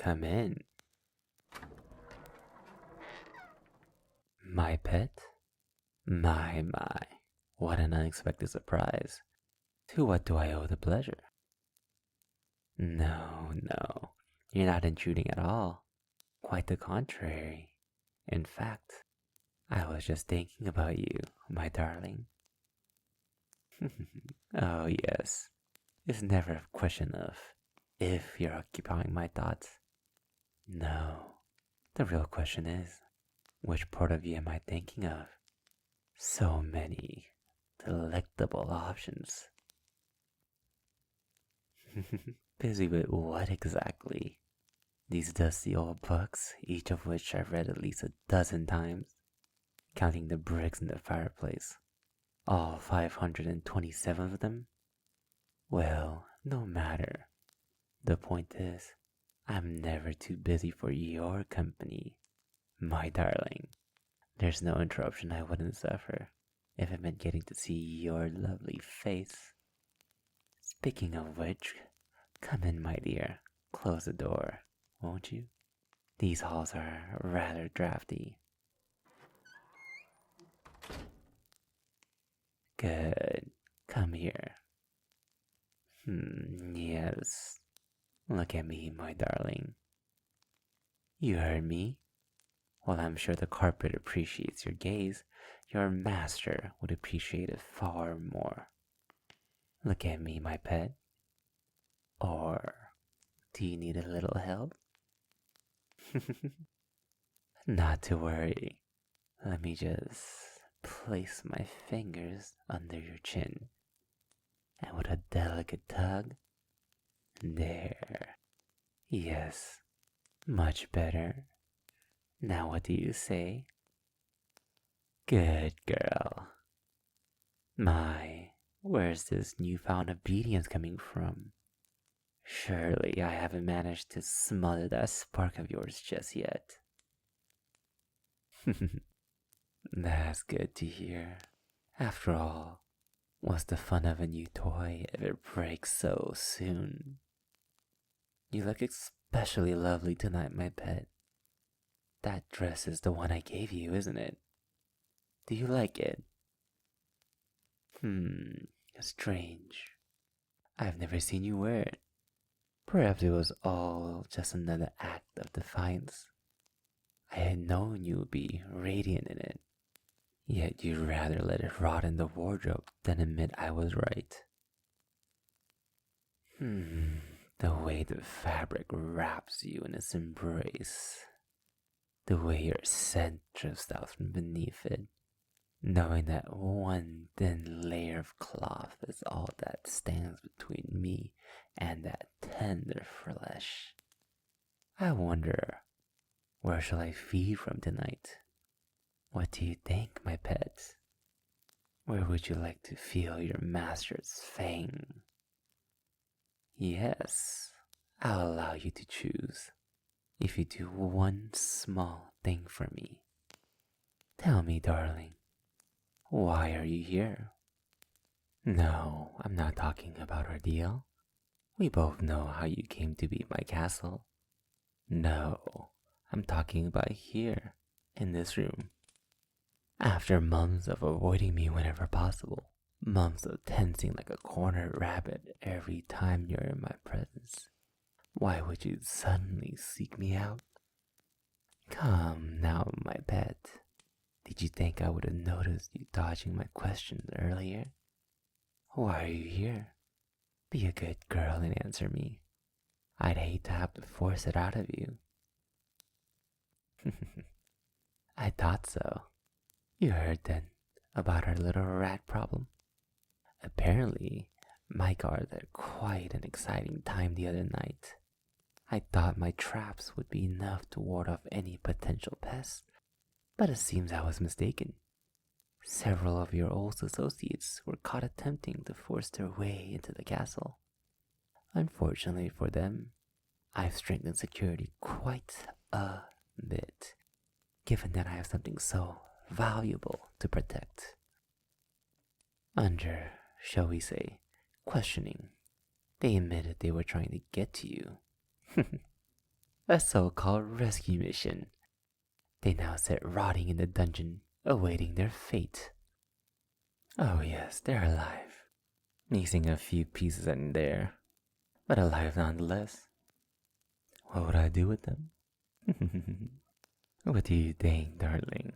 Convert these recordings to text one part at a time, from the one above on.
Come in. My pet? My, what an unexpected surprise. To what do I owe the pleasure? No, you're not intruding at all. Quite the contrary. In fact, I was just thinking about you, my darling. Oh, yes. It's never a question of if you're occupying my thoughts. No, the real question is, which part of you am I thinking of? So many delectable options. Busy with what exactly? These dusty old books, each of which I've read at least a dozen times, counting the bricks in the fireplace. All 527 of them? Well, no matter. The point is, I'm never too busy for your company, my darling. There's no interruption I wouldn't suffer if it meant getting to see your lovely face. Speaking of which, come in, my dear. Close the door, won't you? These halls are rather drafty. Good. Come here. Yes. Look at me, my darling. You heard me? While I'm sure the carpet appreciates your gaze, your master would appreciate it far more. Look at me, my pet. Or do you need a little help? Not to worry. Let me just place my fingers under your chin. And with a delicate tug, there. Yes, much better. Now what do you say? Good girl. Where's this newfound obedience coming from? Surely I haven't managed to smother that spark of yours just yet. That's good to hear. After all, what's the fun of a new toy if it breaks so soon? You look especially lovely tonight, my pet. That dress is the one I gave you, isn't it? Do you like it? Strange. I've never seen you wear it. Perhaps it was all just another act of defiance. I had known you would be radiant in it, yet you'd rather let it rot in the wardrobe than admit I was right. The way the fabric wraps you in its embrace, the way your scent drifts out from beneath it, knowing that one thin layer of cloth is all that stands between me and that tender flesh. I wonder, where shall I feed from tonight? What do you think, my pet? Where would you like to feel your master's fang? Yes, I'll allow you to choose, if you do one small thing for me. Tell me, darling, why are you here? No, I'm not talking about our deal. We both know how you came to be at my castle. No, I'm talking about here, in this room. After months of avoiding me whenever possible, months of tensing like a cornered rabbit every time you're in my presence, why would you suddenly seek me out? Come now, my pet. Did you think I would have noticed you dodging my questions earlier? Why are you here? Be a good girl and answer me. I'd hate to have to force it out of you. I thought so. You heard then about our little rat problem. Apparently, my guards had quite an exciting time the other night. I thought my traps would be enough to ward off any potential pests, but it seems I was mistaken. Several of your old associates were caught attempting to force their way into the castle. Unfortunately for them, I've strengthened security quite a bit, given that I have something so valuable to protect. Under, shall we say, questioning, they admitted they were trying to get to you. A so-called rescue mission. They now sit rotting in the dungeon, awaiting their fate. Oh yes, they're alive. Missing a few pieces in there, but alive nonetheless. What would I do with them? What do you think, darling?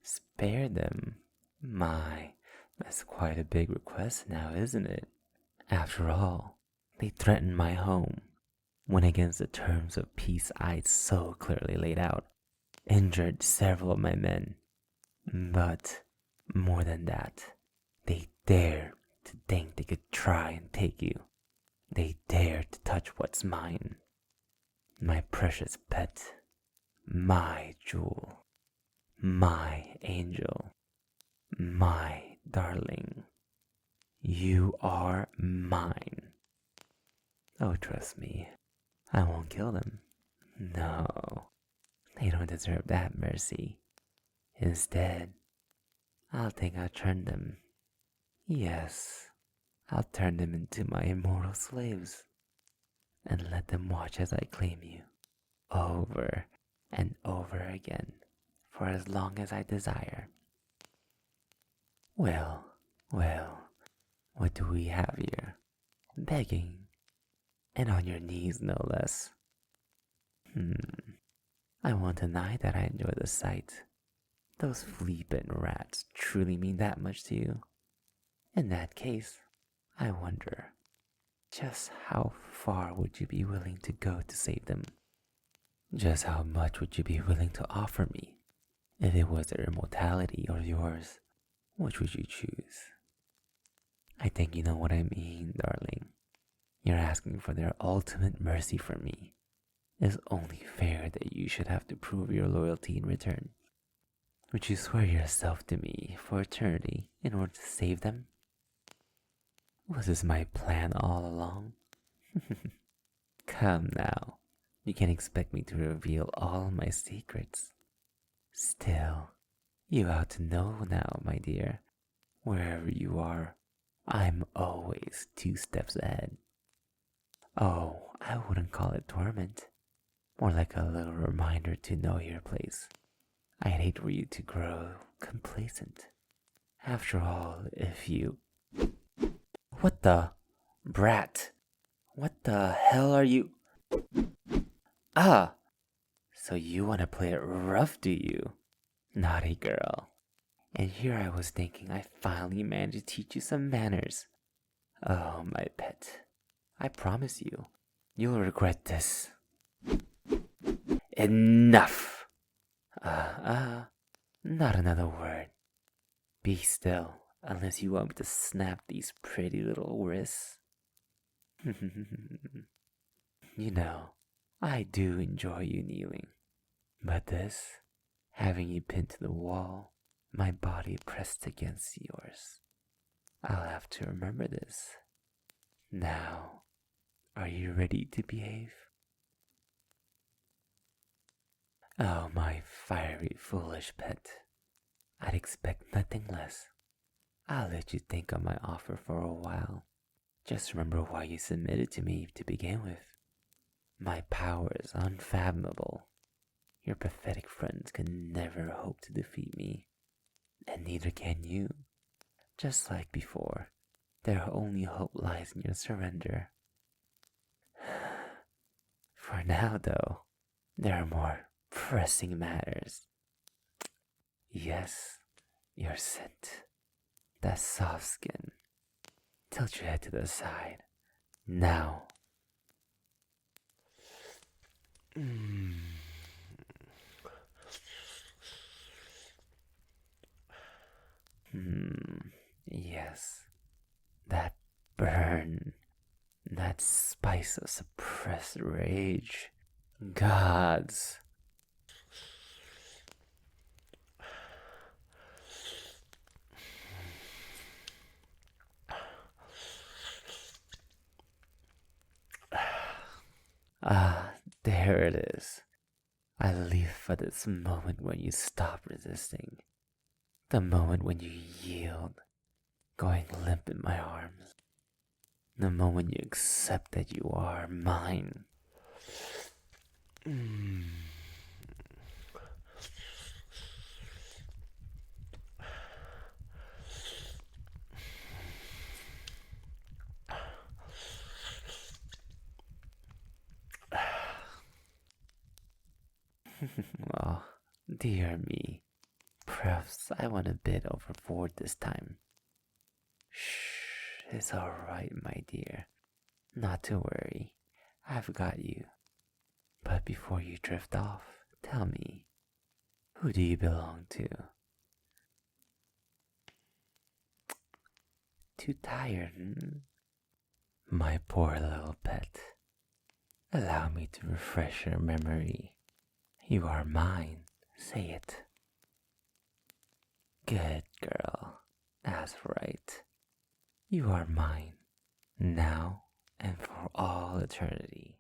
Spare them? My, that's quite a big request now, isn't it? After all, they threatened my home, went against the terms of peace I'd so clearly laid out, injured several of my men. But more than that, they dared to think they could try and take you. They dared to touch what's mine. My precious pet, my jewel, my angel, my darling. You are mine. Oh, trust me, I won't kill them. No, they don't deserve that mercy. Instead, I'll think I'll turn them. Yes, I'll turn them into my immortal slaves and let them watch as I claim you over and over again for as long as I desire. Well, well, what do we have here? Begging, and on your knees no less. I won't deny that I enjoy the sight. Those flea-bitten rats truly mean that much to you. In that case, I wonder, just how far would you be willing to go to save them? Just how much would you be willing to offer me? If it was their immortality or yours, which would you choose? I think you know what I mean, darling. You're asking for their ultimate mercy from me. It's only fair that you should have to prove your loyalty in return. Would you swear yourself to me for eternity in order to save them? Was this my plan all along? Come now, you can't expect me to reveal all my secrets. Still, you ought to know now, my dear. Wherever you are, I'm always 2 steps ahead. Oh, I wouldn't call it torment. More like a little reminder to know your place. I'd hate for you to grow complacent. After all, if you... What the... Brat! What the hell are you... Ah! So you want to play it rough, do you? Naughty girl. And here I was thinking I finally managed to teach you some manners. Oh, my pet. I promise you, you'll regret this. Enough! Not another word. Be still, unless you want me to snap these pretty little wrists. You know, I do enjoy you kneeling. But this, having you pinned to the wall, my body pressed against yours. I'll have to remember this. Now, are you ready to behave? Oh, my fiery, foolish pet. I'd expect nothing less. I'll let you think on my offer for a while. Just remember why you submitted to me to begin with. My power is unfathomable. Your pathetic friends can never hope to defeat me, and neither can you. Just like before, their only hope lies in your surrender. For now, though, there are more pressing matters. Yes, your scent, that soft skin. Tilt your head to the side. Now. Yes, that burn, that spice of suppressed rage. Gods. Ah, there it is. I live for this moment when you stop resisting. The moment when you yield, going limp in my arms. The moment you accept that you are mine. Mm. Well, dear me. Perhaps I went a bit overboard this time. Shh, it's alright, my dear. Not to worry. I've got you. But before you drift off, tell me, who do you belong to? Too tired, hmm? My poor little pet. Allow me to refresh your memory. You are mine. Say it. Good girl. That's right. You are mine. Now and for all eternity.